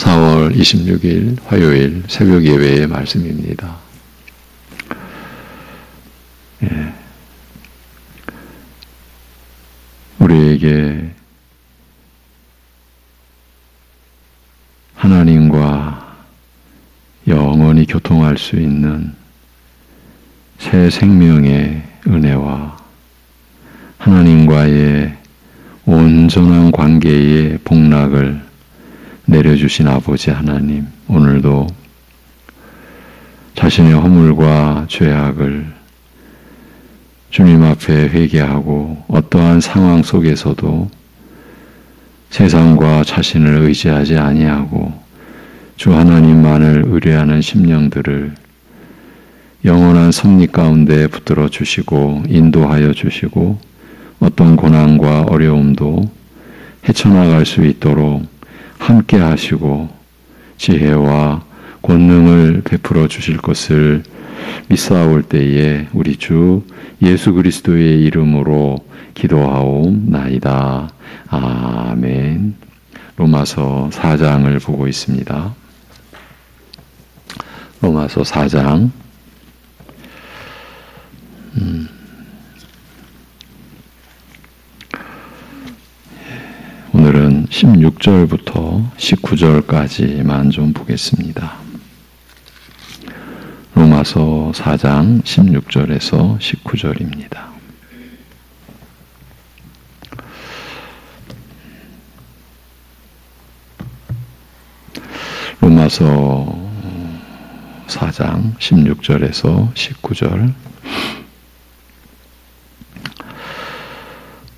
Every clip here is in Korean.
4월 26일 화요일 새벽 예배의 말씀입니다. 우리에게 하나님과 영원히 교통할 수 있는 새 생명의 은혜와 하나님과의 온전한 관계의 복락을 내려주신 아버지 하나님, 오늘도 자신의 허물과 죄악을 주님 앞에 회개하고 어떠한 상황 속에서도 세상과 자신을 의지하지 아니하고 주 하나님만을 의뢰하는 심령들을 영원한 섭리 가운데 붙들어 주시고 인도하여 주시고 어떤 고난과 어려움도 헤쳐나갈 수 있도록 함께 하시고 지혜와 권능을 베풀어 주실 것을 믿사올 때에 우리 주 예수 그리스도의 이름으로 기도하옵나이다. 아멘. 로마서 4장을 보고 있습니다. 로마서 4장 오늘은 16절부터 19절까지만 좀 보겠습니다. 로마서 4장 16절에서 19절입니다. 로마서 4장 16절에서 19절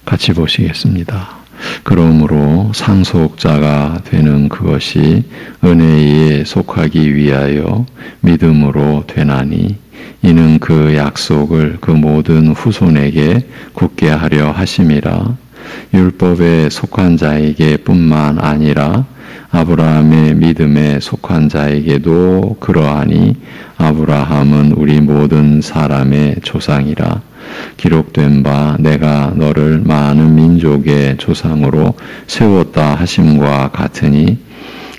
같이 보시겠습니다. 그러므로 상속자가 되는 그것이 은혜에 속하기 위하여 믿음으로 되나니 이는 그 약속을 그 모든 후손에게 굳게 하려 하심이라. 율법에 속한 자에게 뿐만 아니라 아브라함의 믿음에 속한 자에게도 그러하니 아브라함은 우리 모든 사람의 조상이라. 기록된 바 내가 너를 많은 민족의 조상으로 세웠다 하심과 같으니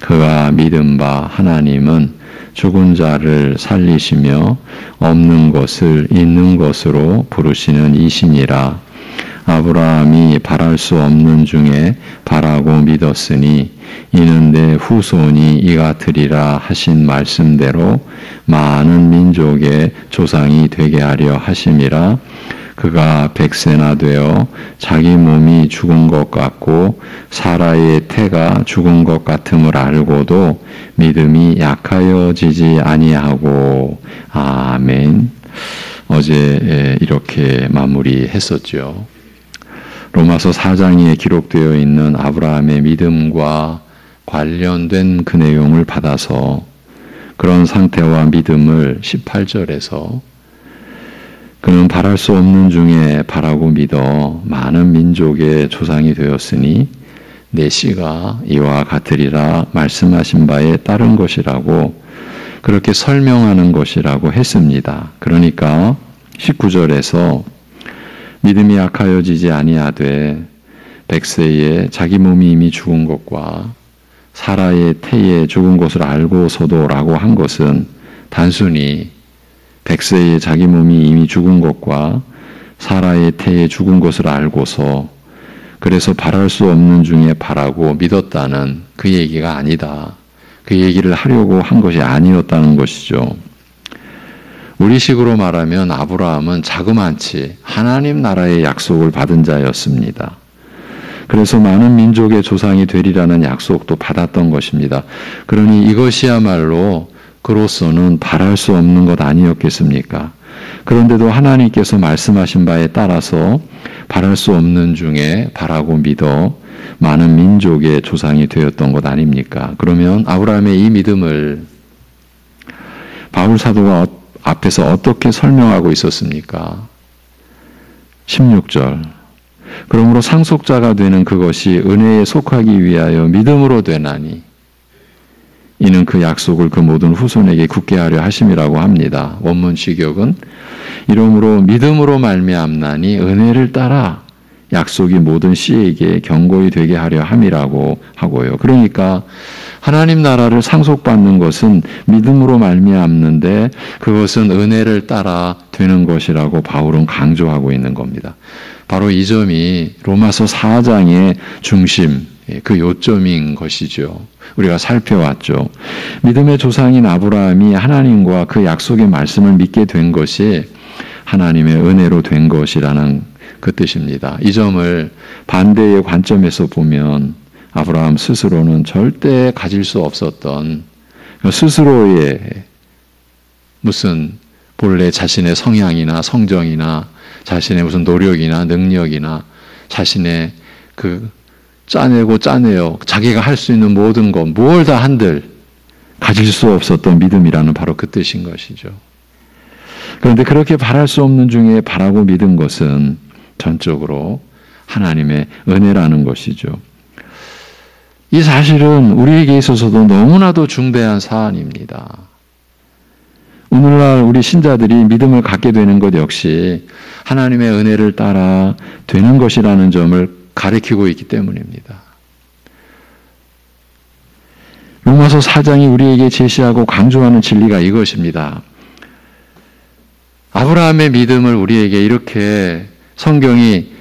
그가 믿은 바 하나님은 죽은 자를 살리시며 없는 것을 있는 것으로 부르시는 이시니라. 아브라함이 바랄 수 없는 중에 바라고 믿었으니 이는 내 후손이 이같으리라 하신 말씀대로 많은 민족의 조상이 되게 하려 하심이라. 그가 100세나 되어 자기 몸이 죽은 것 같고 사라의 태가 죽은 것 같음을 알고도 믿음이 약하여지지 아니하고. 아멘. 어제 이렇게 마무리했었죠. 로마서 4장에 기록되어 있는 아브라함의 믿음과 관련된 그 내용을 받아서 그런 상태와 믿음을 18절에서 그는 바랄 수 없는 중에 바라고 믿어 많은 민족의 조상이 되었으니 내 씨가 이와 같으리라 말씀하신 바에 따른 것이라고 그렇게 설명하는 것이라고 했습니다. 그러니까 19절에서 믿음이 약하여지지 아니하되 100세에 자기 몸이 이미 죽은 것과 사라의 태에 죽은 것을 알고서도 라고 한 것은 단순히 100세에 자기 몸이 이미 죽은 것과 사라의 태에 죽은 것을 알고서 그래서 바랄 수 없는 중에 바라고 믿었다는 그 얘기가 아니다. 그 얘기를 하려고 한 것이 아니었다는 것이죠. 우리식으로 말하면 아브라함은 자그만치 하나님 나라의 약속을 받은 자였습니다. 그래서 많은 민족의 조상이 되리라는 약속도 받았던 것입니다. 그러니 이것이야말로 그로서는 바랄 수 없는 것 아니었겠습니까? 그런데도 하나님께서 말씀하신 바에 따라서 바랄 수 없는 중에 바라고 믿어 많은 민족의 조상이 되었던 것 아닙니까? 그러면 아브라함의 이 믿음을 바울 사도가 앞에서 어떻게 설명하고 있었습니까? 16절. 그러므로 상속자가 되는 그것이 은혜에 속하기 위하여 믿음으로 되나니 이는 그 약속을 그 모든 후손에게 굳게 하려 하심이라고 합니다. 원문 직역은 이러므로 믿음으로 말미암나니 은혜를 따라 약속이 모든 씨에게 경고히 되게 하려 함이라고 하고요. 그러니까 하나님 나라를 상속받는 것은 믿음으로 말미암는데 그것은 은혜를 따라 되는 것이라고 바울은 강조하고 있는 겁니다. 바로 이 점이 로마서 4장의 중심, 그 요점인 것이죠. 우리가 살펴왔죠. 믿음의 조상인 아브라함이 하나님과 그 약속의 말씀을 믿게 된 것이 하나님의 은혜로 된 것이라는 그 뜻입니다. 이 점을 반대의 관점에서 보면 아브라함 스스로는 절대 가질 수 없었던 스스로의 무슨 본래 자신의 성향이나 성정이나 자신의 무슨 노력이나 능력이나 자신의 그 짜내요 자기가 할 수 있는 모든 것 무엇 다 한들 가질 수 없었던 믿음이라는 바로 그 뜻인 것이죠. 그런데 그렇게 바랄 수 없는 중에 바라고 믿은 것은 전적으로 하나님의 은혜라는 것이죠. 이 사실은 우리에게 있어서도 너무나도 중대한 사안입니다. 오늘날 우리 신자들이 믿음을 갖게 되는 것 역시 하나님의 은혜를 따라 되는 것이라는 점을 가리키고 있기 때문입니다. 로마서 4장이 우리에게 제시하고 강조하는 진리가 이것입니다. 아브라함의 믿음을 우리에게 이렇게 성경이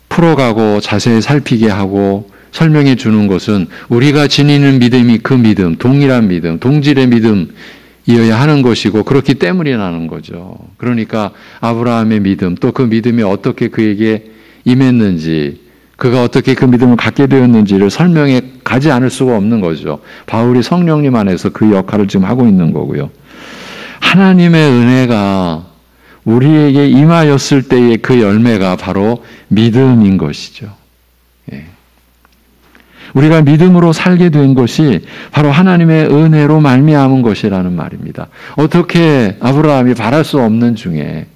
풀어가고 자세히 살피게 하고 설명해 주는 것은 우리가 지니는 믿음이 그 믿음, 동일한 믿음, 동질의 믿음이어야 하는 것이고 그렇기 때문이라는 거죠. 그러니까 아브라함의 믿음, 또 그 믿음이 어떻게 그에게 임했는지, 그가 어떻게 그 믿음을 갖게 되었는지를 설명해 가지 않을 수가 없는 거죠. 바울이 성령님 안에서 그 역할을 지금 하고 있는 거고요. 하나님의 은혜가 우리에게 임하였을 때의 그 열매가 바로 믿음인 것이죠. 예. 우리가 믿음으로 살게 된 것이 바로 하나님의 은혜로 말미암은 것이라는 말입니다. 어떻게 아브라함이 바랄 수 없는 중에,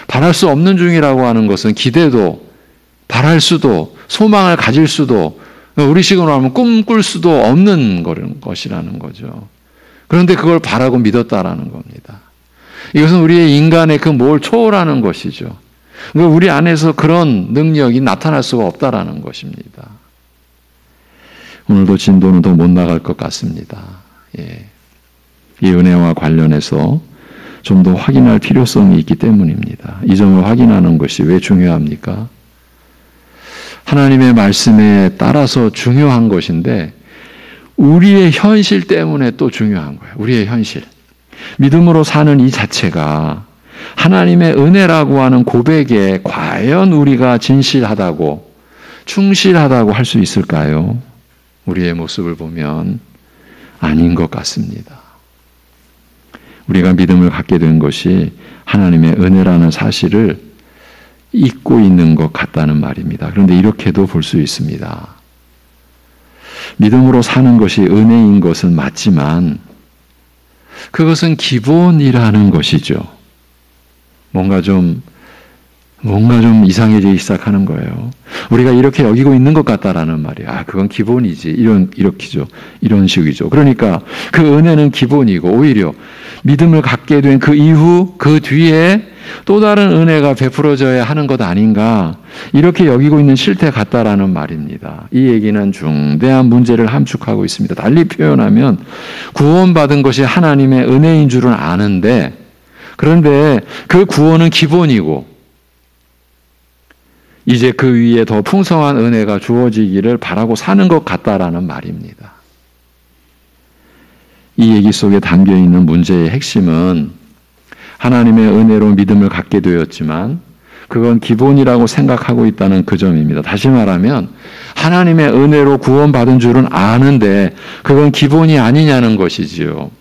바랄 수 없는 중이라고 하는 것은 기대도 바랄 수도 소망을 가질 수도 우리 식으로 하면 꿈꿀 수도 없는 것이라는 거죠. 그런데 그걸 바라고 믿었다라는 겁니다. 이것은 우리의 인간의 그 뭘 초월하는 것이죠. 우리 안에서 그런 능력이 나타날 수가 없다라는 것입니다. 오늘도 진도는 더 못 나갈 것 같습니다. 예. 이 은혜와 관련해서 좀 더 확인할 필요성이 있기 때문입니다. 이 점을 확인하는 것이 왜 중요합니까? 하나님의 말씀에 따라서 중요한 것인데 우리의 현실 때문에 또 중요한 거예요. 우리의 현실. 믿음으로 사는 이 자체가 하나님의 은혜라고 하는 고백에 과연 우리가 진실하다고, 충실하다고 할 수 있을까요? 우리의 모습을 보면 아닌 것 같습니다. 우리가 믿음을 갖게 된 것이 하나님의 은혜라는 사실을 잊고 있는 것 같다는 말입니다. 그런데 이렇게도 볼 수 있습니다. 믿음으로 사는 것이 은혜인 것은 맞지만 그것은 기본이라는 것이죠. 뭔가 좀 이상해지기 시작하는 거예요. 우리가 이렇게 여기고 있는 것 같다라는 말이에요. 아, 그건 기본이지. 이런 식이죠. 그러니까 그 은혜는 기본이고 오히려 믿음을 갖게 된 그 이후, 그 뒤에 또 다른 은혜가 베풀어져야 하는 것 아닌가. 이렇게 여기고 있는 실태 같다라는 말입니다. 이 얘기는 중대한 문제를 함축하고 있습니다. 달리 표현하면 구원받은 것이 하나님의 은혜인 줄은 아는데 그런데 그 구원은 기본이고 이제 그 위에 더 풍성한 은혜가 주어지기를 바라고 사는 것 같다라는 말입니다. 이 얘기 속에 담겨있는 문제의 핵심은 하나님의 은혜로 믿음을 갖게 되었지만 그건 기본이라고 생각하고 있다는 그 점입니다. 다시 말하면 하나님의 은혜로 구원받은 줄은 아는데 그건 기본이 아니냐는 것이지요.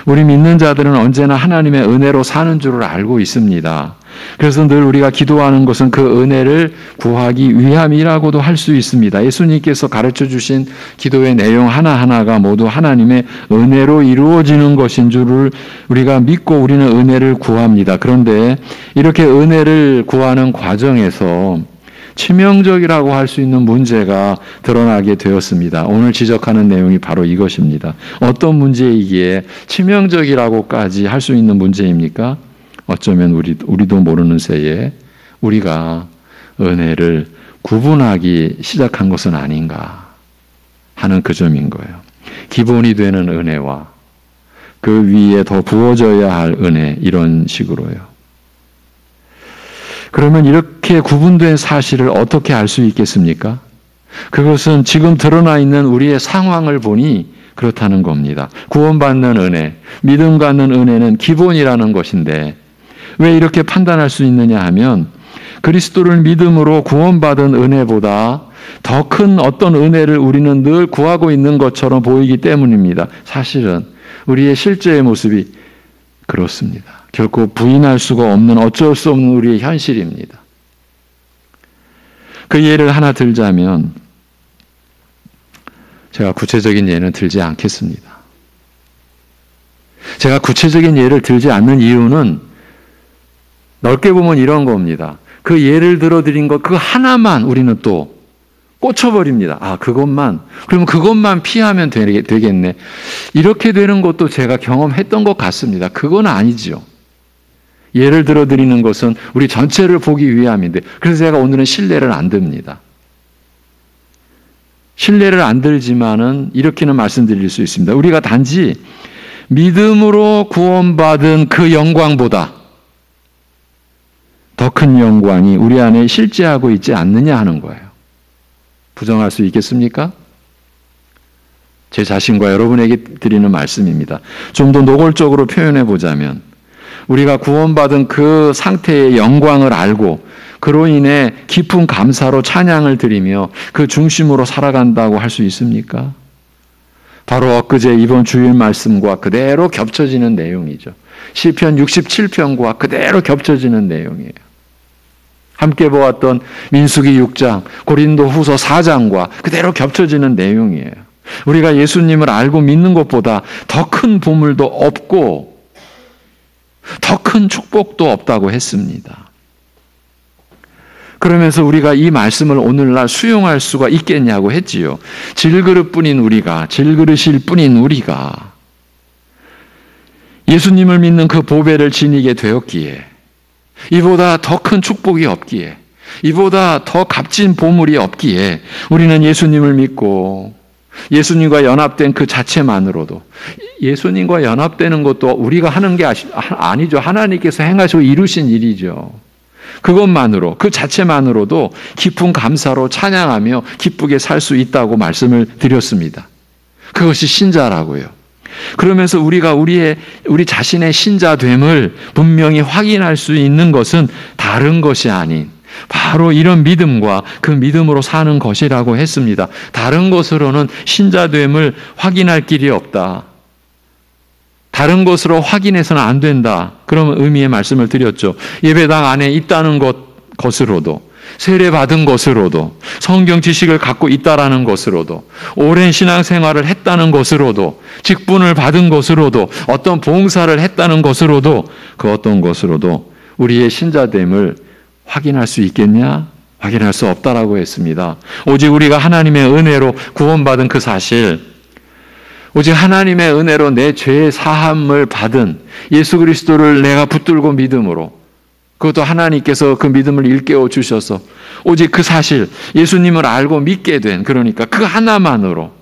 우리 믿는 자들은 언제나 하나님의 은혜로 사는 줄을 알고 있습니다. 그래서 늘 우리가 기도하는 것은 그 은혜를 구하기 위함이라고도 할 수 있습니다. 예수님께서 가르쳐 주신 기도의 내용 하나하나가 모두 하나님의 은혜로 이루어지는 것인 줄을 우리가 믿고 우리는 은혜를 구합니다. 그런데 이렇게 은혜를 구하는 과정에서 치명적이라고 할 수 있는 문제가 드러나게 되었습니다. 오늘 지적하는 내용이 바로 이것입니다. 어떤 문제이기에 치명적이라고까지 할 수 있는 문제입니까? 어쩌면 우리도 모르는 새에 우리가 은혜를 구분하기 시작한 것은 아닌가 하는 그 점인 거예요. 기본이 되는 은혜와 그 위에 더 부어져야 할 은혜, 이런 식으로요. 그러면 이렇게 구분된 사실을 어떻게 알 수 있겠습니까? 그것은 지금 드러나 있는 우리의 상황을 보니 그렇다는 겁니다. 구원받는 은혜, 믿음 갖는 은혜는 기본이라는 것인데 왜 이렇게 판단할 수 있느냐 하면 그리스도를 믿음으로 구원받은 은혜보다 더 큰 어떤 은혜를 우리는 늘 구하고 있는 것처럼 보이기 때문입니다. 사실은 우리의 실제의 모습이 그렇습니다. 결코 부인할 수가 없는, 어쩔 수 없는 우리의 현실입니다. 그 예를 하나 들자면, 제가 구체적인 예는 들지 않겠습니다. 제가 구체적인 예를 들지 않는 이유는 넓게 보면 이런 겁니다. 그 예를 들어드린 것 그 하나만 우리는 또 꽂혀버립니다. 아, 그것만. 그러면 그것만 피하면 되겠네. 이렇게 되는 것도 제가 경험했던 것 같습니다. 그건 아니죠. 예를 들어드리는 것은 우리 전체를 보기 위함인데, 그래서 제가 오늘은 신뢰를 안 듭니다. 신뢰를 안 들지만은 이렇게는 말씀드릴 수 있습니다. 우리가 단지 믿음으로 구원받은 그 영광보다 더 큰 영광이 우리 안에 실제하고 있지 않느냐 하는 거예요. 부정할 수 있겠습니까? 제 자신과 여러분에게 드리는 말씀입니다. 좀 더 노골적으로 표현해 보자면 우리가 구원받은 그 상태의 영광을 알고 그로 인해 깊은 감사로 찬양을 드리며 그 중심으로 살아간다고 할 수 있습니까? 바로 엊그제 이번 주일 말씀과 그대로 겹쳐지는 내용이죠. 시편 67편과 그대로 겹쳐지는 내용이에요. 함께 보았던 민수기 6장, 고린도 후서 4장과 그대로 겹쳐지는 내용이에요. 우리가 예수님을 알고 믿는 것보다 더 큰 보물도 없고 더 큰 축복도 없다고 했습니다. 그러면서 우리가 이 말씀을 오늘날 수용할 수가 있겠냐고 했지요. 질그릇일 뿐인 우리가 예수님을 믿는 그 보배를 지니게 되었기에, 이보다 더 큰 축복이 없기에, 이보다 더 값진 보물이 없기에 우리는 예수님을 믿고 예수님과 연합된 그 자체만으로도, 예수님과 연합되는 것도 우리가 하는 게 아니죠. 하나님께서 행하시고 이루신 일이죠. 그것만으로, 그 자체만으로도 깊은 감사로 찬양하며 기쁘게 살 수 있다고 말씀을 드렸습니다. 그것이 신자라고요. 그러면서 우리가 우리 자신의 신자됨을 분명히 확인할 수 있는 것은 다른 것이 아닌 바로 이런 믿음과 그 믿음으로 사는 것이라고 했습니다. 다른 것으로는 신자됨을 확인할 길이 없다. 다른 것으로 확인해서는 안 된다. 그런 의미의 말씀을 드렸죠. 예배당 안에 있다는 것으로도, 세례받은 것으로도, 성경 지식을 갖고 있다라는 것으로도, 오랜 신앙생활을 했다는 것으로도, 직분을 받은 것으로도, 어떤 봉사를 했다는 것으로도, 그 어떤 것으로도 우리의 신자됨을 확인할 수 있겠냐? 확인할 수 없다라고 했습니다. 오직 우리가 하나님의 은혜로 구원받은 그 사실, 오직 하나님의 은혜로 내 죄의 사함을 받은 예수 그리스도를 내가 붙들고 믿음으로, 그것도 하나님께서 그 믿음을 일깨워 주셔서 오직 그 사실, 예수님을 알고 믿게 된, 그러니까 그 하나만으로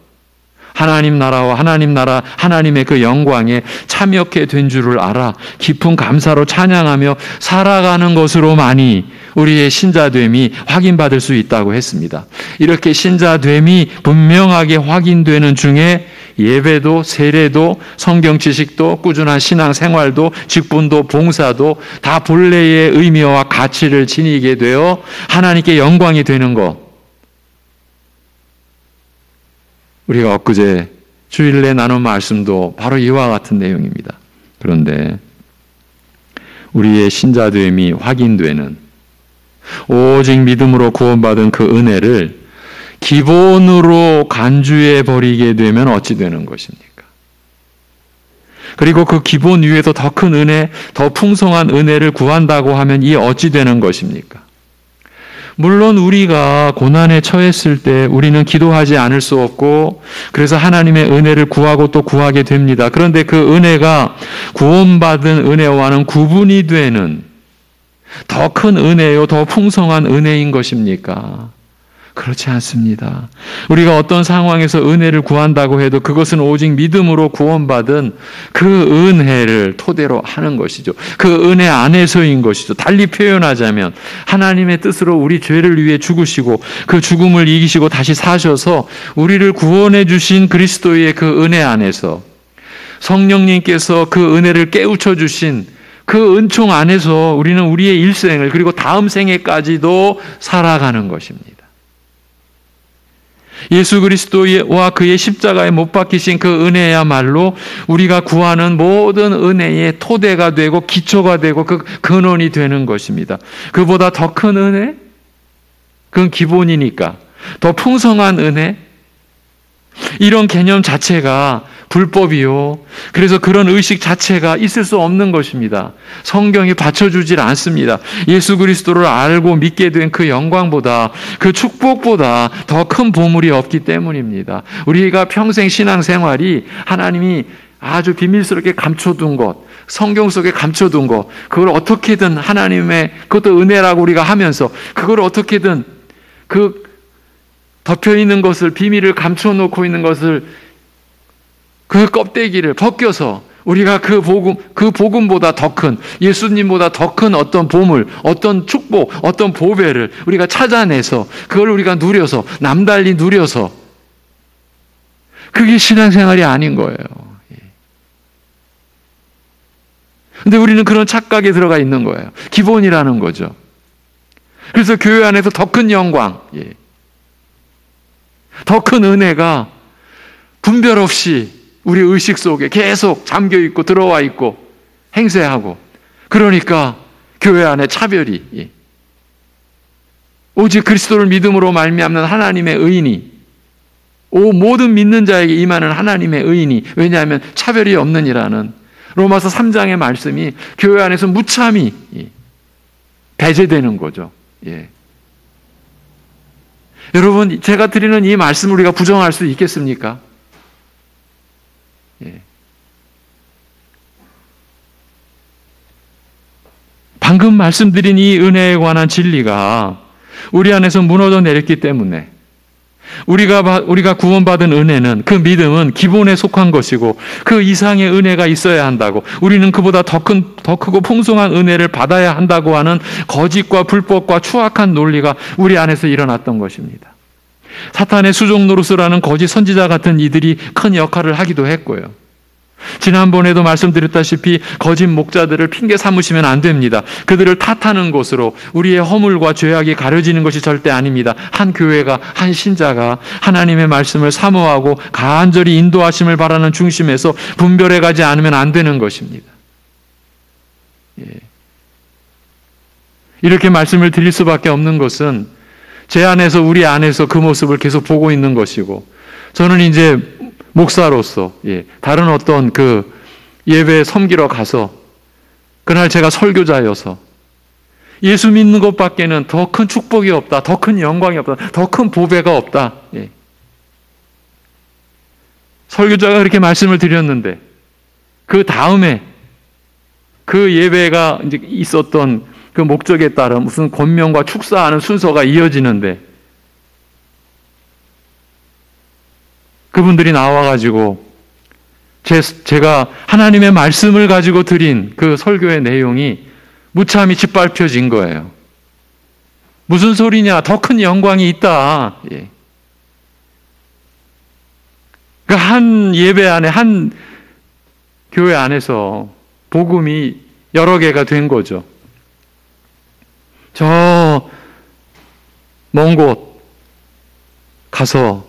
하나님 나라와 하나님의 그 영광에 참여케 된 줄을 알아 깊은 감사로 찬양하며 살아가는 것으로만이 우리의 신자됨이 확인받을 수 있다고 했습니다. 이렇게 신자됨이 분명하게 확인되는 중에 예배도, 세례도, 성경 지식도, 꾸준한 신앙생활도, 직분도, 봉사도 다 본래의 의미와 가치를 지니게 되어 하나님께 영광이 되는 것, 우리가 엊그제 주일에 나눈 말씀도 바로 이와 같은 내용입니다. 그런데 우리의 신자됨이 확인되는, 오직 믿음으로 구원받은 그 은혜를 기본으로 간주해 버리게 되면 어찌 되는 것입니까? 그리고 그 기본 위에서 더 큰 은혜, 더 풍성한 은혜를 구한다고 하면 이 어찌 되는 것입니까? 물론 우리가 고난에 처했을 때 우리는 기도하지 않을 수 없고, 그래서 하나님의 은혜를 구하고 또 구하게 됩니다. 그런데 그 은혜가 구원받은 은혜와는 구분이 되는 더 큰 은혜요, 더 풍성한 은혜인 것입니까? 그렇지 않습니다. 우리가 어떤 상황에서 은혜를 구한다고 해도 그것은 오직 믿음으로 구원받은 그 은혜를 토대로 하는 것이죠. 그 은혜 안에서인 것이죠. 달리 표현하자면 하나님의 뜻으로 우리 죄를 위해 죽으시고 그 죽음을 이기시고 다시 사셔서 우리를 구원해 주신 그리스도의 그 은혜 안에서 성령님께서 그 은혜를 깨우쳐 주신 그 은총 안에서 우리는 우리의 일생을 그리고 다음 생애까지도 살아가는 것입니다. 예수 그리스도와 그의 십자가에 못 박히신 그 은혜야말로 우리가 구하는 모든 은혜의 토대가 되고 기초가 되고 그 근원이 되는 것입니다. 그보다 더 큰 은혜? 그건 기본이니까. 더 풍성한 은혜? 이런 개념 자체가 불법이요. 그래서 그런 의식 자체가 있을 수 없는 것입니다. 성경이 받쳐주질 않습니다. 예수 그리스도를 알고 믿게 된 그 영광보다 그 축복보다 더 큰 보물이 없기 때문입니다. 우리가 평생 신앙생활이 하나님이 아주 비밀스럽게 감춰둔 것, 성경 속에 감춰둔 것, 그걸 어떻게든 하나님의 그것도 은혜라고 우리가 하면서 그걸 어떻게든 그 덮여 있는 것을 비밀을 감춰놓고 있는 것을 그 껍데기를 벗겨서 우리가 그 복음보다 더 큰, 예수님보다 더 큰 어떤 보물, 어떤 축복, 어떤 보배를 우리가 찾아내서 그걸 우리가 누려서 남달리 누려서 그게 신앙생활이 아닌 거예요. 근데 우리는 그런 착각에 들어가 있는 거예요. 기본이라는 거죠. 그래서 교회 안에서 더 큰 영광, 더 큰 은혜가 분별 없이 우리 의식 속에 계속 잠겨 있고 들어와 있고 행세하고 그러니까 교회 안에 차별이 오직 그리스도를 믿음으로 말미암는 하나님의 의인이 모든 믿는 자에게 임하는 하나님의 의인이 왜냐하면 차별이 없느니라는 로마서 3장의 말씀이 교회 안에서 무참히 배제되는 거죠. 여러분 제가 드리는 이 말씀을 우리가 부정할 수 있겠습니까? 방금 말씀드린 이 은혜에 관한 진리가 우리 안에서 무너져 내렸기 때문에 우리가 구원받은 은혜는 그 믿음은 기본에 속한 것이고 그 이상의 은혜가 있어야 한다고 우리는 그보다 더 크고 풍성한 은혜를 받아야 한다고 하는 거짓과 불법과 추악한 논리가 우리 안에서 일어났던 것입니다. 사탄의 수종 노릇을 하는 거짓 선지자 같은 이들이 큰 역할을 하기도 했고요. 지난번에도 말씀드렸다시피 거짓 목자들을 핑계 삼으시면 안 됩니다. 그들을 탓하는 것으로 우리의 허물과 죄악이 가려지는 것이 절대 아닙니다. 한 교회가, 한 신자가 하나님의 말씀을 사모하고 간절히 인도하심을 바라는 중심에서 분별해 가지 않으면 안 되는 것입니다. 이렇게 말씀을 드릴 수밖에 없는 것은 제 안에서 우리 안에서 그 모습을 계속 보고 있는 것이고 저는 이제 목사로서 다른 어떤 그 예배 섬기러 가서 그날 제가 설교자여서 예수 믿는 것밖에는 더 큰 축복이 없다, 더 큰 영광이 없다, 더 큰 보배가 없다. 설교자가 그렇게 말씀을 드렸는데 그 다음에 그 예배가 이제 있었던 그 목적에 따라 무슨 권면과 축사하는 순서가 이어지는데 그분들이 나와가지고 제가 하나님의 말씀을 가지고 드린 그 설교의 내용이 무참히 짓밟혀진 거예요. 무슨 소리냐? 더 큰 영광이 있다. 그 한 예배 안에 한 교회 안에서 복음이 여러 개가 된 거죠. 저 먼 곳 가서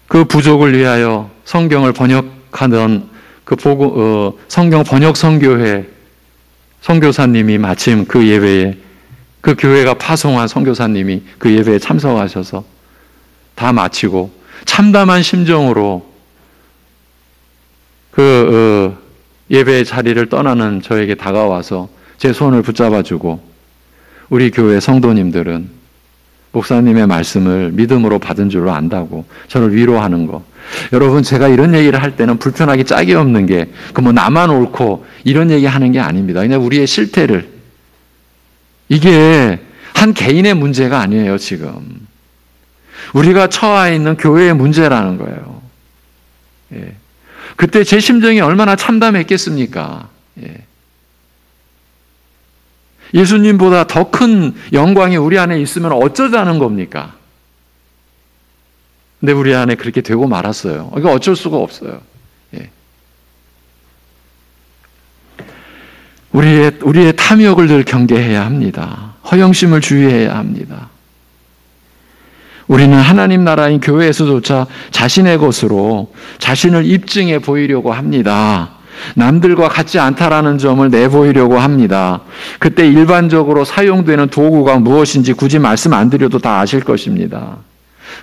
그 부족을 위하여 성경을 번역하던 그 성경 번역 선교회 선교사님이 마침 그 예배에 그 교회가 파송한 선교사님이 그 예배에 참석하셔서 다 마치고 참담한 심정으로 그 예배의 자리를 떠나는 저에게 다가와서 제 손을 붙잡아주고 우리 교회 성도님들은 목사님의 말씀을 믿음으로 받은 줄로 안다고 저를 위로하는 거. 여러분 제가 이런 얘기를 할 때는 불편하기 짝이 없는 게 그 뭐 나만 옳고 이런 얘기 하는 게 아닙니다. 그냥 우리의 실태를 이게 한 개인의 문제가 아니에요 지금. 우리가 처해 있는 교회의 문제라는 거예요. 예. 그때 제 심정이 얼마나 참담했겠습니까? 예. 예수님보다 더 큰 영광이 우리 안에 있으면 어쩌자는 겁니까? 근데 우리 안에 그렇게 되고 말았어요. 이거 어쩔 수가 없어요. 예. 우리의 탐욕을 늘 경계해야 합니다. 허영심을 주의해야 합니다. 우리는 하나님 나라인 교회에서조차 자신의 것으로 자신을 입증해 보이려고 합니다. 남들과 같지 않다라는 점을 내보이려고 합니다. 그때 일반적으로 사용되는 도구가 무엇인지 굳이 말씀 안 드려도 다 아실 것입니다.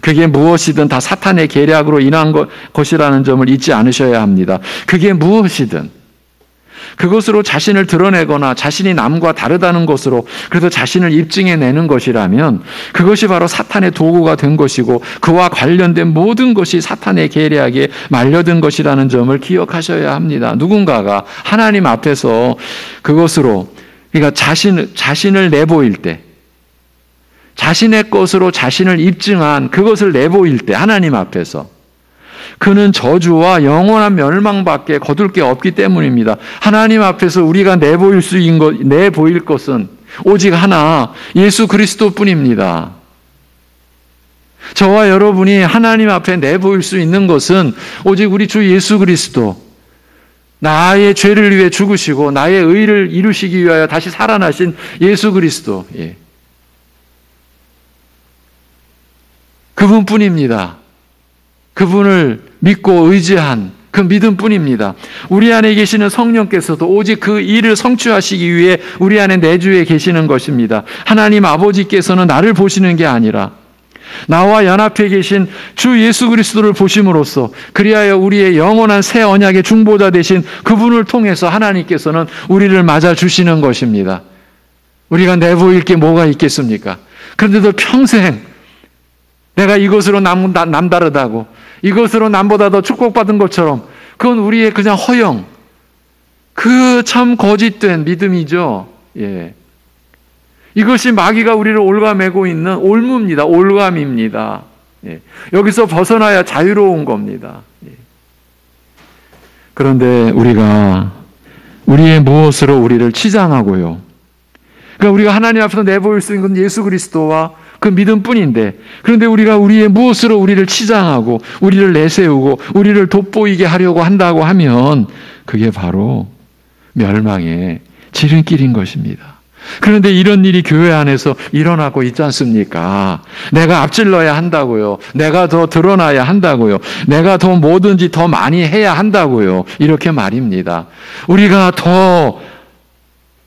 그게 무엇이든 다 사탄의 계략으로 인한 것이라는 점을 잊지 않으셔야 합니다. 그게 무엇이든 그것으로 자신을 드러내거나 자신이 남과 다르다는 것으로 그래서 자신을 입증해내는 것이라면 그것이 바로 사탄의 도구가 된 것이고 그와 관련된 모든 것이 사탄의 계략에 말려든 것이라는 점을 기억하셔야 합니다. 누군가가 하나님 앞에서 그것으로 그러니까 자신을 내보일 때 자신의 것으로 자신을 입증한 그것을 내보일 때 하나님 앞에서 그는 저주와 영원한 멸망밖에 거둘 게 없기 때문입니다. 하나님 앞에서 우리가 내보일 것은 오직 하나, 예수 그리스도뿐입니다. 저와 여러분이 하나님 앞에 내보일 수 있는 것은 오직 우리 주 예수 그리스도, 나의 죄를 위해 죽으시고 나의 의를 이루시기 위하여 다시 살아나신 예수 그리스도, 예. 그분뿐입니다. 그분을 믿고 의지한 그 믿음뿐입니다. 우리 안에 계시는 성령께서도 오직 그 일을 성취하시기 위해 우리 안에 내주에 계시는 것입니다. 하나님 아버지께서는 나를 보시는 게 아니라 나와 연합해 계신 주 예수 그리스도를 보심으로써 그리하여 우리의 영원한 새 언약의 중보자 되신 그분을 통해서 하나님께서는 우리를 맞아주시는 것입니다. 우리가 내보일 게 뭐가 있겠습니까? 그런데도 평생 내가 이것으로 남다르다고 이것으로 남보다 더 축복받은 것처럼 그건 우리의 그냥 허영, 그 참 거짓된 믿음이죠. 예. 이것이 마귀가 우리를 올가매고 있는 올무입니다. 올감입니다. 예. 여기서 벗어나야 자유로운 겁니다. 예. 그런데 우리가 우리의 무엇으로 우리를 치장하고요. 그러니까 우리가 하나님 앞에서 내보일 수 있는 건 예수 그리스도와 그 믿음뿐인데 그런데 우리가 우리의 무엇으로 우리를 치장하고 우리를 내세우고 우리를 돋보이게 하려고 한다고 하면 그게 바로 멸망의 지름길인 것입니다. 그런데 이런 일이 교회 안에서 일어나고 있지 않습니까? 내가 앞질러야 한다고요. 내가 더 드러나야 한다고요. 내가 더 뭐든지 더 많이 해야 한다고요. 이렇게 말입니다. 우리가 더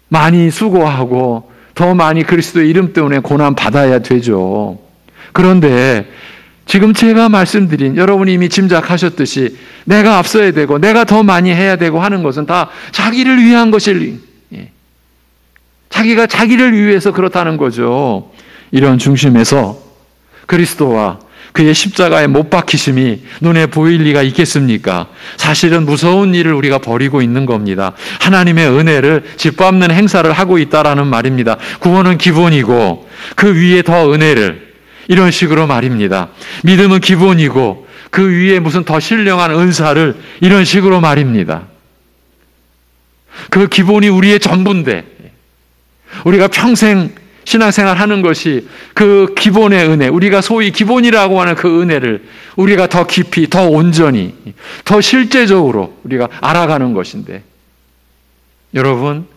많이 수고하고 더 많이 그리스도의 이름 때문에 고난 받아야 되죠. 그런데 지금 제가 말씀드린 여러분이 이미 짐작하셨듯이 내가 앞서야 되고 내가 더 많이 해야 되고 하는 것은 다 자기를 위한 것일, 자기가 자기를 위해서 그렇다는 거죠. 이런 중심에서 그리스도와 그의 십자가에 못 박히심이 눈에 보일 리가 있겠습니까? 사실은 무서운 일을 우리가 벌이고 있는 겁니다. 하나님의 은혜를 짓밟는 행사를 하고 있다라는 말입니다. 구원은 기본이고 그 위에 더 은혜를 이런 식으로 말입니다. 믿음은 기본이고 그 위에 무슨 더 신령한 은사를 이런 식으로 말입니다. 그 기본이 우리의 전부인데 우리가 평생 신앙생활 하는 것이 그 기본의 은혜, 우리가 소위 기본이라고 하는 그 은혜를 우리가 더 깊이, 더 온전히, 더 실제적으로 우리가 알아가는 것인데 여러분,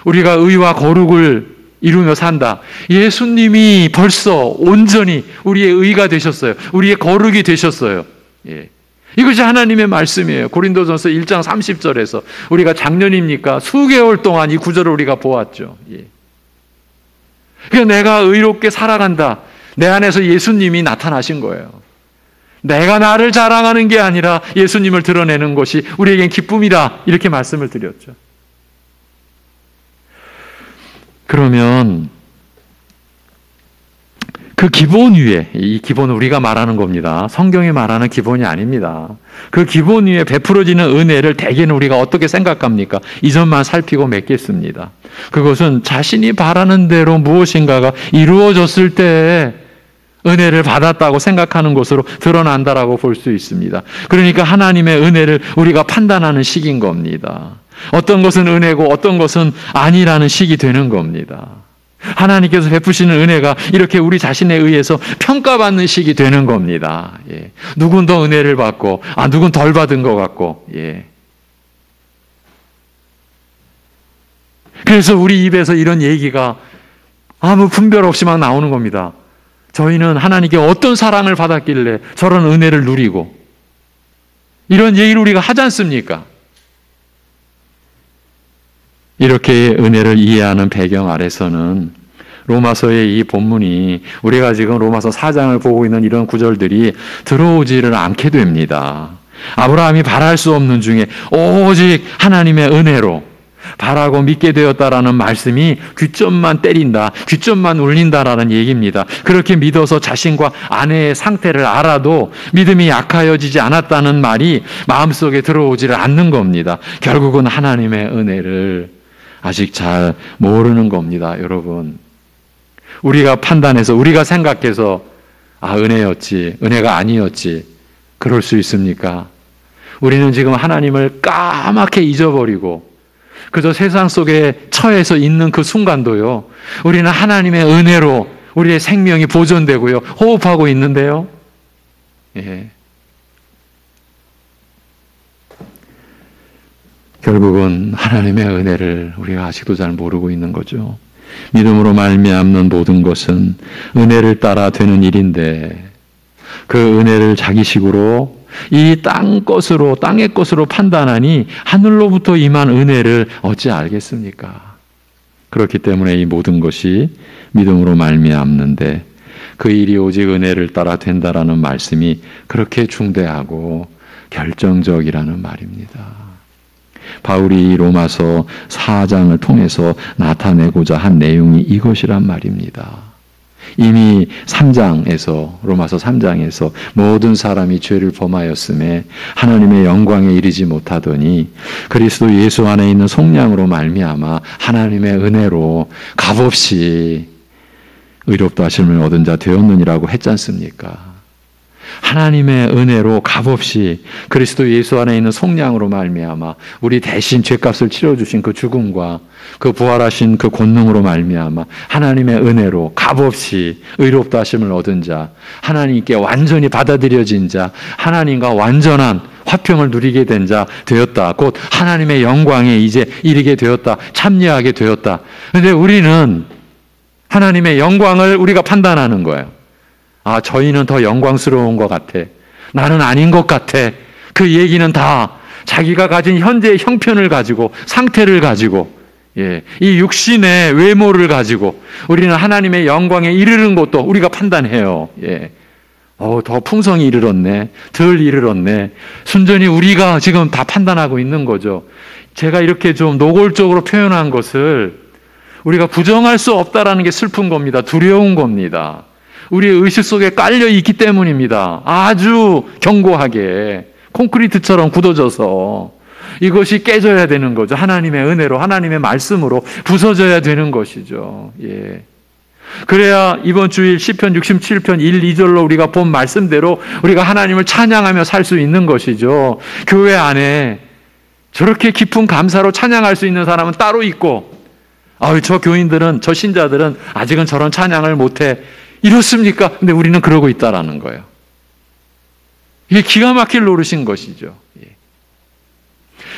우리가 의와 거룩을 이루며 산다. 예수님이 벌써 온전히 우리의 의가 되셨어요. 우리의 거룩이 되셨어요. 예. 이것이 하나님의 말씀이에요. 고린도전서 1장 30절에서 우리가 작년입니까? 수개월 동안 이 구절을 우리가 보았죠. 예. 그러니까 내가 의롭게 살아간다. 내 안에서 예수님이 나타나신 거예요. 내가 나를 자랑하는 게 아니라 예수님을 드러내는 것이 우리에겐 기쁨이다. 이렇게 말씀을 드렸죠. 그러면 그 기본 위에, 이 기본은 우리가 말하는 겁니다. 성경이 말하는 기본이 아닙니다. 그 기본 위에 베풀어지는 은혜를 대개는 우리가 어떻게 생각합니까? 이 점만 살피고 맺겠습니다. 그것은 자신이 바라는 대로 무엇인가가 이루어졌을 때 은혜를 받았다고 생각하는 것으로 드러난다라고 볼 수 있습니다. 그러니까 하나님의 은혜를 우리가 판단하는 시기인 겁니다. 어떤 것은 은혜고 어떤 것은 아니라는 시기 되는 겁니다. 하나님께서 베푸시는 은혜가 이렇게 우리 자신에 의해서 평가받는 시기 되는 겁니다. 예. 누군 더 은혜를 받고, 누군 덜 받은 것 같고, 예. 그래서 우리 입에서 이런 얘기가 아무 분별 없이 막 나오는 겁니다. 저희는 하나님께 어떤 사랑을 받았길래 저런 은혜를 누리고, 이런 얘기를 우리가 하지 않습니까? 이렇게 은혜를 이해하는 배경 아래서는 로마서의 이 본문이 우리가 지금 로마서 4장을 보고 있는 이런 구절들이 들어오지를 않게 됩니다. 아브라함이 바랄 수 없는 중에 오직 하나님의 은혜로 바라고 믿게 되었다라는 말씀이 귀점만 때린다, 귀점만 울린다라는 얘기입니다. 그렇게 믿어서 자신과 아내의 상태를 알아도 믿음이 약하여지지 않았다는 말이 마음속에 들어오지를 않는 겁니다. 결국은 하나님의 은혜를 아직 잘 모르는 겁니다, 여러분. 우리가 판단해서, 우리가 생각해서 은혜였지, 은혜가 아니었지, 그럴 수 있습니까? 우리는 지금 하나님을 까맣게 잊어버리고 그저 세상 속에 처해서 있는 그 순간도요, 우리는 하나님의 은혜로 우리의 생명이 보존되고요, 호흡하고 있는데요. 예. 결국은 하나님의 은혜를 우리가 아직도 잘 모르고 있는 거죠. 믿음으로 말미암는 모든 것은 은혜를 따라 되는 일인데, 그 은혜를 자기식으로 이 땅의 것으로 판단하니 하늘로부터 임한 은혜를 어찌 알겠습니까? 그렇기 때문에 이 모든 것이 믿음으로 말미암는데 그 일이 오직 은혜를 따라 된다라는 말씀이 그렇게 중대하고 결정적이라는 말입니다. 바울이 로마서 4장을 통해서 나타내고자 한 내용이 이것이란 말입니다. 이미 3장에서, 로마서 3장에서 모든 사람이 죄를 범하였음에 하나님의 영광에 이르지 못하더니 그리스도 예수 안에 있는 속량으로 말미암아 하나님의 은혜로 값없이 의롭다 하심을 얻은 자 되었느니라고 했지 않습니까? 하나님의 은혜로 값없이 그리스도 예수 안에 있는 속량으로 말미암아 우리 대신 죄값을 치러주신 그 죽음과 그 부활하신 그 권능으로 말미암아 하나님의 은혜로 값없이 의롭다 하심을 얻은 자, 하나님께 완전히 받아들여진 자, 하나님과 완전한 화평을 누리게 된 자 되었다. 곧 하나님의 영광에 이제 이르게 되었다. 참여하게 되었다. 그런데 우리는 하나님의 영광을 우리가 판단하는 거예요. 저희는 더 영광스러운 것 같아. 나는 아닌 것 같아. 그 얘기는 다 자기가 가진 현재의 형편을 가지고, 상태를 가지고, 이 육신의 외모를 가지고 우리는 하나님의 영광에 이르는 것도 우리가 판단해요. 더 풍성히 이르렀네. 덜 이르렀네. 순전히 우리가 지금 다 판단하고 있는 거죠. 제가 이렇게 좀 노골적으로 표현한 것을 우리가 부정할 수 없다라는 게 슬픈 겁니다. 두려운 겁니다. 우리의 의식 속에 깔려 있기 때문입니다. 아주 견고하게 콘크리트처럼 굳어져서 이것이 깨져야 되는 거죠. 하나님의 은혜로, 하나님의 말씀으로 부서져야 되는 것이죠. 그래야 이번 주일 시편 67편 1, 2절로 우리가 본 말씀대로 우리가 하나님을 찬양하며 살 수 있는 것이죠. 교회 안에 저렇게 깊은 감사로 찬양할 수 있는 사람은 따로 있고, 저 교인들은, 저 신자들은 아직은 저런 찬양을 못해. 이렇습니까? 근데 우리는 그러고 있다라는 거예요. 이게 기가 막힐 노릇인 것이죠.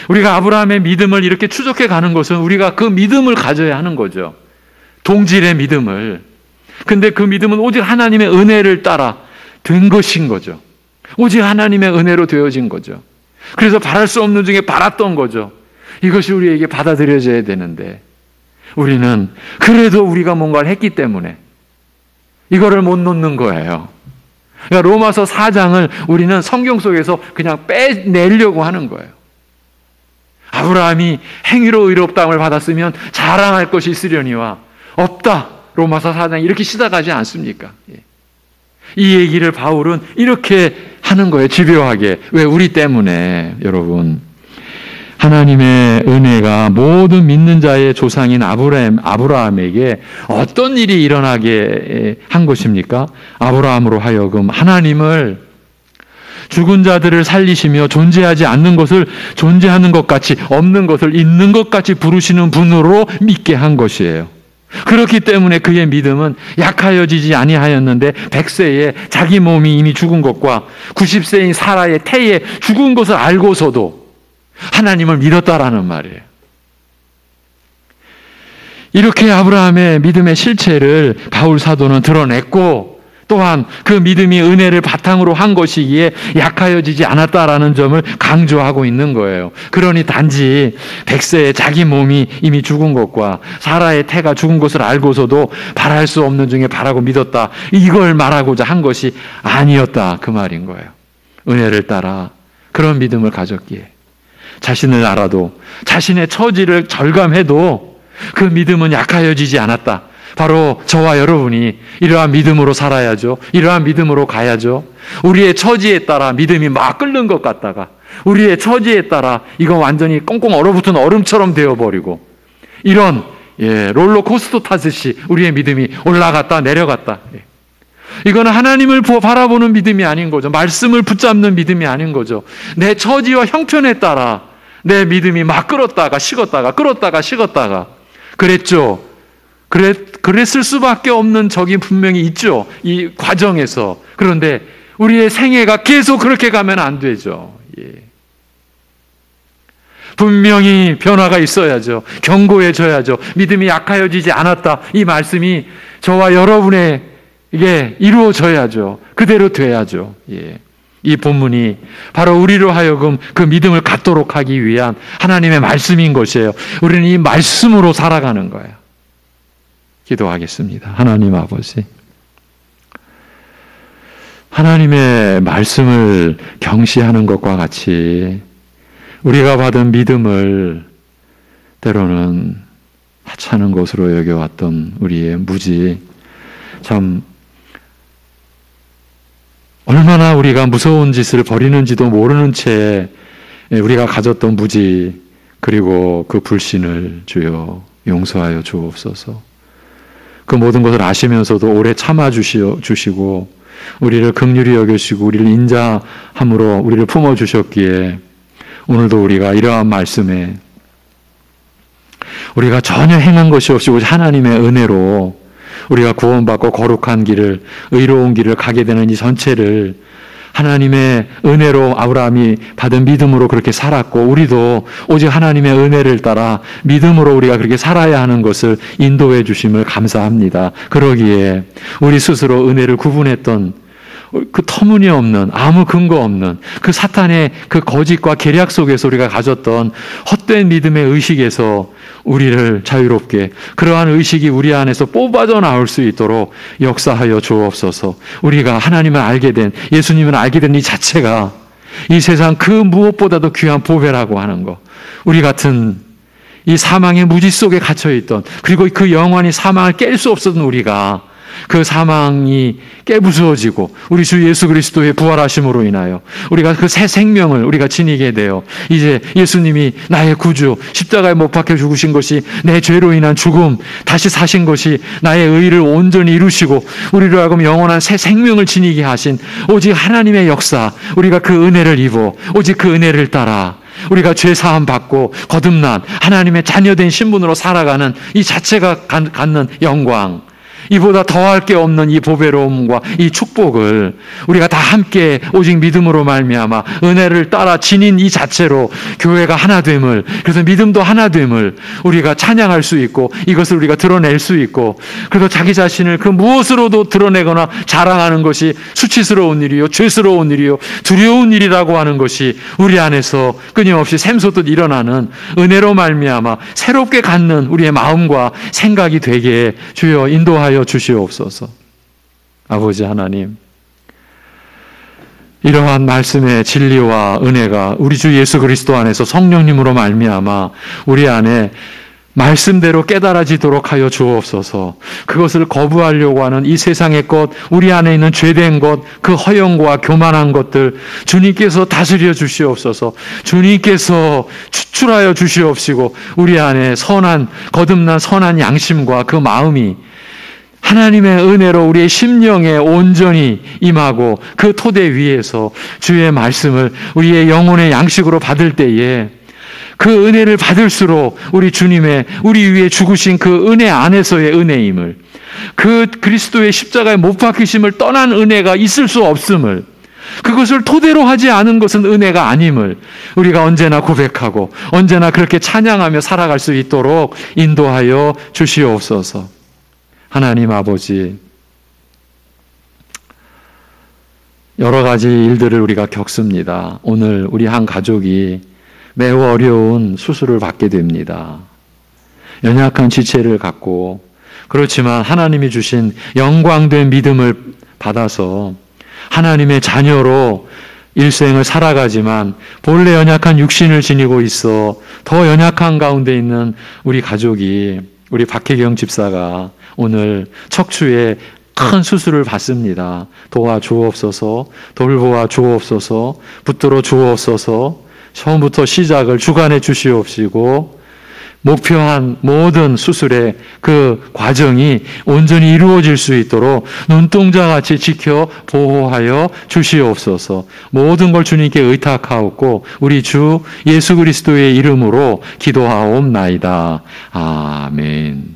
우리가 아브라함의 믿음을 이렇게 추적해 가는 것은 우리가 그 믿음을 가져야 하는 거죠. 동질의 믿음을. 근데 그 믿음은 오직 하나님의 은혜를 따라 된 것인 거죠. 오직 하나님의 은혜로 되어진 거죠. 그래서 바랄 수 없는 중에 바랐던 거죠. 이것이 우리에게 받아들여져야 되는데 우리는 그래도 우리가 뭔가를 했기 때문에 이거를 못 놓는 거예요. 그러니까 로마서 4장을 우리는 성경 속에서 그냥 빼내려고 하는 거예요. 아브라함이 행위로 의롭다함을 받았으면 자랑할 것이 있으려니와 없다. 로마서 4장 이렇게 시작하지 않습니까? 이 얘기를 바울은 이렇게 하는 거예요. 집요하게. 왜? 우리 때문에. 여러분, 하나님의 은혜가 모든 믿는 자의 조상인 아브라함에게 어떤 일이 일어나게 한 것입니까? 아브라함으로 하여금 하나님을 죽은 자들을 살리시며 존재하지 않는 것을 존재하는 것 같이, 없는 것을 있는 것 같이 부르시는 분으로 믿게 한 것이에요. 그렇기 때문에 그의 믿음은 약하여지지 아니하였는데 100세에 자기 몸이 이미 죽은 것과 90세인 사라의 태에 죽은 것을 알고서도 하나님을 믿었다라는 말이에요. 이렇게 아브라함의 믿음의 실체를 바울 사도는 드러냈고, 또한 그 믿음이 은혜를 바탕으로 한 것이기에 약하여지지 않았다라는 점을 강조하고 있는 거예요. 그러니 단지 100세에 자기 몸이 이미 죽은 것과 사라의 태가 죽은 것을 알고서도 바랄 수 없는 중에 바라고 믿었다, 이걸 말하고자 한 것이 아니었다, 그 말인 거예요. 은혜를 따라 그런 믿음을 가졌기에 자신을 알아도, 자신의 처지를 절감해도 그 믿음은 약하여지지 않았다. 바로 저와 여러분이 이러한 믿음으로 살아야죠. 이러한 믿음으로 가야죠. 우리의 처지에 따라 믿음이 막 끓는 것 같다가, 우리의 처지에 따라 이건 완전히 꽁꽁 얼어붙은 얼음처럼 되어버리고, 이런 롤러코스터 타듯이 우리의 믿음이 올라갔다 내려갔다. 이거는 하나님을 바라보는 믿음이 아닌 거죠. 말씀을 붙잡는 믿음이 아닌 거죠. 내 처지와 형편에 따라 내 믿음이 막 끓었다가 식었다가 끓었다가 식었다가 그랬죠. 그랬을 수밖에 없는 적이 분명히 있죠, 이 과정에서. 그런데 우리의 생애가 계속 그렇게 가면 안 되죠. 분명히 변화가 있어야죠. 견고해져야죠. 믿음이 약하여지지 않았다, 이 말씀이 저와 여러분에게 이루어져야죠. 그대로 돼야죠. 이 본문이 바로 우리로 하여금 그 믿음을 갖도록 하기 위한 하나님의 말씀인 것이에요. 우리는 이 말씀으로 살아가는 거예요. 기도하겠습니다. 하나님 아버지, 하나님의 말씀을 경시하는 것과 같이 우리가 받은 믿음을 때로는 하찮은 것으로 여겨왔던 우리의 무지, 참 얼마나 우리가 무서운 짓을 벌이는지도 모르는 채 우리가 가졌던 무지, 그리고 그 불신을 주여 용서하여 주옵소서. 그 모든 것을 아시면서도 오래 참아주시고 우리를 긍휼히 여기시고 우리를 인자함으로 우리를 품어주셨기에 오늘도 우리가 이러한 말씀에 우리가 전혀 행한 것이 없이 오직 하나님의 은혜로 우리가 구원받고 거룩한 길을, 의로운 길을 가게 되는 이 전체를 하나님의 은혜로 아브라함이 받은 믿음으로 그렇게 살았고, 우리도 오직 하나님의 은혜를 따라 믿음으로 우리가 그렇게 살아야 하는 것을 인도해 주심을 감사합니다. 그러기에 우리 스스로 은혜를 구분했던 그 터무니없는, 아무 근거 없는 그 사탄의 그 거짓과 계략 속에서 우리가 가졌던 헛된 믿음의 의식에서 우리를 자유롭게, 그러한 의식이 우리 안에서 뽑아져 나올 수 있도록 역사하여 주옵소서. 우리가 하나님을 알게 된, 예수님을 알게 된 이 자체가 이 세상 그 무엇보다도 귀한 보배라고 하는 것, 우리 같은 이 사망의 무지 속에 갇혀있던, 그리고 그 영원히 사망을 깰 수 없었던 우리가 그 사망이 깨부수어지고 우리 주 예수 그리스도의 부활하심으로 인하여 우리가 그 새 생명을 우리가 지니게 되어 이제 예수님이 나의 구주, 십자가에 못 박혀 죽으신 것이 내 죄로 인한 죽음, 다시 사신 것이 나의 의를 온전히 이루시고 우리로 하여금 영원한 새 생명을 지니게 하신 오직 하나님의 역사, 우리가 그 은혜를 입어 오직 그 은혜를 따라 우리가 죄 사함 받고 거듭난 하나님의 자녀된 신분으로 살아가는 이 자체가 갖는 영광, 이보다 더할 게 없는 이 보배로움과 이 축복을 우리가 다 함께 오직 믿음으로 말미암아 은혜를 따라 지닌 이 자체로 교회가 하나됨을, 그래서 믿음도 하나됨을 우리가 찬양할 수 있고 이것을 우리가 드러낼 수 있고, 그래서 자기 자신을 그 무엇으로도 드러내거나 자랑하는 것이 수치스러운 일이요, 죄스러운 일이요, 두려운 일이라고 하는 것이 우리 안에서 끊임없이 샘솟듯 일어나는 은혜로 말미암아 새롭게 갖는 우리의 마음과 생각이 되게 주여 인도하여 주시옵소서. 아버지 하나님, 이러한 말씀의 진리와 은혜가 우리 주 예수 그리스도 안에서 성령님으로 말미암아 우리 안에 말씀대로 깨달아지도록 하여 주옵소서. 그것을 거부하려고 하는 이 세상의 것, 우리 안에 있는 죄된 것, 그 허영과 교만한 것들 주님께서 다스려 주시옵소서. 주님께서 추출하여 주시옵시고 우리 안에 거듭난 선한 양심과 그 마음이 하나님의 은혜로 우리의 심령에 온전히 임하고 그 토대 위에서 주의 말씀을 우리의 영혼의 양식으로 받을 때에 그 은혜를 받을수록 우리 주님의 우리 위에 죽으신 그 은혜 안에서의 은혜임을, 그 그리스도의 십자가에 못 박히심을 떠난 은혜가 있을 수 없음을, 그것을 토대로 하지 않은 것은 은혜가 아님을 우리가 언제나 고백하고 언제나 그렇게 찬양하며 살아갈 수 있도록 인도하여 주시옵소서. 하나님 아버지, 여러 가지 일들을 우리가 겪습니다. 오늘 우리 한 가족이 매우 어려운 수술을 받게 됩니다. 연약한 지체를 갖고, 그렇지만 하나님이 주신 영광된 믿음을 받아서 하나님의 자녀로 일생을 살아가지만 본래 연약한 육신을 지니고 있어 더 연약한 가운데 있는 우리 가족이, 우리 박혜경 집사가 오늘 척추에 큰 수술을 받습니다. 도와주옵소서, 돌보아 주옵소서, 붙들어 주옵소서. 처음부터 시작을 주관해 주시옵시고 목표한 모든 수술의 그 과정이 온전히 이루어질 수 있도록 눈동자같이 지켜 보호하여 주시옵소서. 모든 걸 주님께 의탁하옵고 우리 주 예수 그리스도의 이름으로 기도하옵나이다. 아멘.